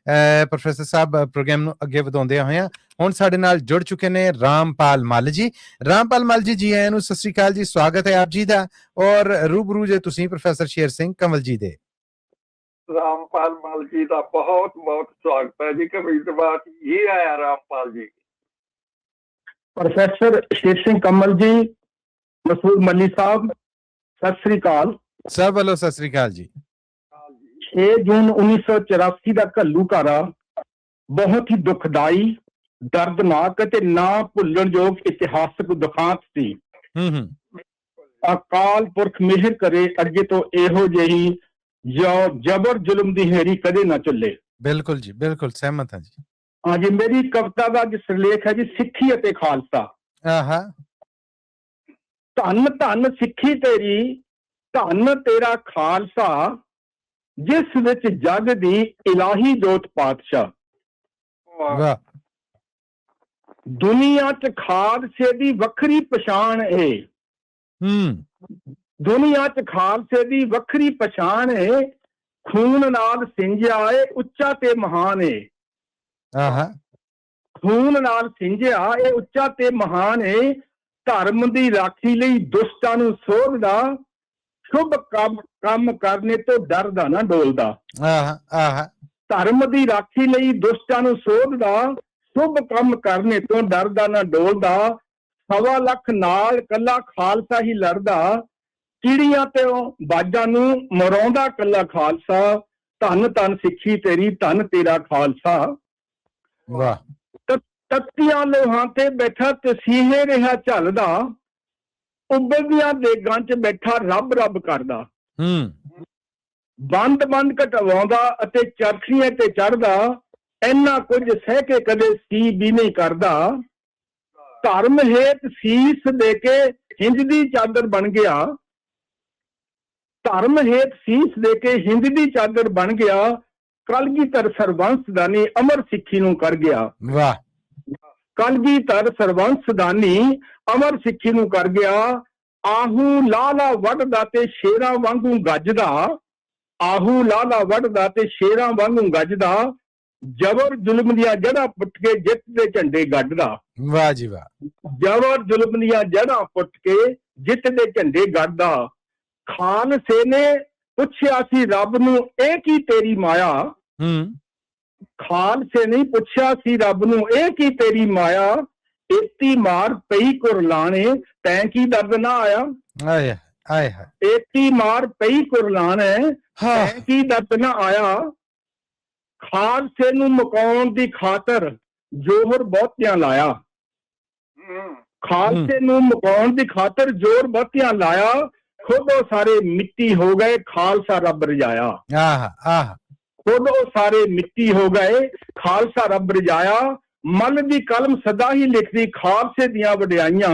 Professor ਸਾਹਿਬ programme ਨੂੰ ਅੱਗੇ ਵਧਾਉਂਦੇ ਹੋਏ ਹੁਣ ਸਾਡੇ ਨਾਲ ਜੁੜ ਚੁੱਕੇ ਨੇ ਰਾਮਪਾਲ ਮੱਲ ਜੀ। ਰਾਮਪਾਲ ਮੱਲ ਜੀ ਆਇਆਂ ਨੂੰ, ਸਤਿ ਸ੍ਰੀ ਅਕਾਲ ਜੀ, ਸਵਾਗਤ ਹੈ ਆਪ ਜੀ ਦਾ। ਔਰ ਰੂਬਰੂ ਜੇ ਤੁਸੀਂ ਪ੍ਰੋਫੈਸਰ ਸ਼ੇਰ ਸਿੰਘ ਕੰਵਲ ਜੀ ਦੇ। रामपाल मल जी का बहुत बहुत स्वागत है जी। कभी बात ये आया रामपाल जी। प्रोफेसर शेर सिंह कमल जी, मसूद मली साहब, सत श्री अकाल। सब वालों सत श्री अकाल जी। 6 जून 1984 का घल्लूघारा बहुत ही दुखदाई, दर्दनाक ते ना भुल्लणयोग इतिहासक दुखांत सी। अकाल पुरख मेहर करे अगे तो इहो जेही जो जबर जुल्म दी हेरी कदे ना चुले। बिल्कुल जी, बिल्कुल सहमत है जी। हाँ जी, मेरी कविता का जो सिरलेख है जी, सिक्खी अते खालसा। धन धन सिक्खी तेरी, धन तेरा खालसा, जिस विच जग दी इलाही जोत पातशाह। दुनिया च खालसे दी वखरी पछाण है। दुनिया च खालसे दी वखरी पछाण है, खून नाल सिंझिया है उच्चा ते महान है। खून नाल सिंझिया है उच्चा ते महान है, धर्म दी राखी लई दुष्टां नूं सोधदा, शुभ काम करने तो डरदा ना डोलदा। धर्म दी राखी लई दुष्टां नूं सोधदा, शुभ काम करने तो डरदा ना डोलदा। 1.25 लाख नाल कल्ला खालसा ही लड़दा, चिड़ियां ते बाजां नूं मराउंदा कल्ला खालसा। धन धन सिक्खी तेरी, धन तेरा खालसा। तत्तियां लोहां ते बैठा तसीहे रहा झलदा, उबलदियां देगां च बैठा रब रब करदा। बंद बंद घटवाउंदा अते चरखियां ते चढ़दा, इन्ना कुछ सह के कदे सी भी नहीं करदा। धर्म हेत सीस दे के हिंद दी चादर बन गया, धर्म हेत सीस दे के हिंद दी चादर बन गया। कलगीधर सरवंशदानी अमर सिक्खी नूं कर गया। वाह। कलगीधर सरवंशदानी अमर सिक्खी नूं कर गया। आहू लाला वढदा ते शेरां वांगू गजदा, आहू लाला वढदा ते शेरां वांगू गजदा। जबर जुल्म दियां जड़ां पुट के जित दे झंडे गढ़दा। वाह जी वाह। जबर जुल्म दियां जड़ां पुट के जित दे झंडे गढ़दा। खालसे ने पुछया सी रब नूं ए की तेरी माया। खालसे ने पुछया सी रब नूं ए की तेरी माया। एती मार पई कुरलाने तैं की दर्द ना आया। एती मार पई कुरलाने तैं की दर्द ना आया। खालसे नूं मुकाउण दी खातर जोहर बहुतियां लाया। खालसे नूं मुकाउण दी खातर जोर बहुतियां लाया। खुद सारे मिट्टी हो गए, खालसा रब रजाया। खुद सारे मिट्टी हो गए, खालसा रब रजाया। मल दी कलम सदा ही लिखदी खालसे दियां वडियाइयां।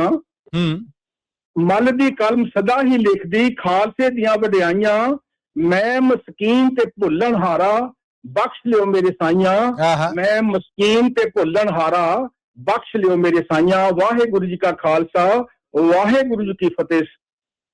मल दी कलम सदा ही लिखदी खालसे दियां वडियाइयां। मैं मस्कीन ते भुल्लण हारा, बख्श लियो मेरे साइयां। मैं मस्कीन ते भुल्लण हारा, बख्श लियो मेरे साइयां। वाहेगुरु जी का खालसा, वाहेगुरु जी की फतेह।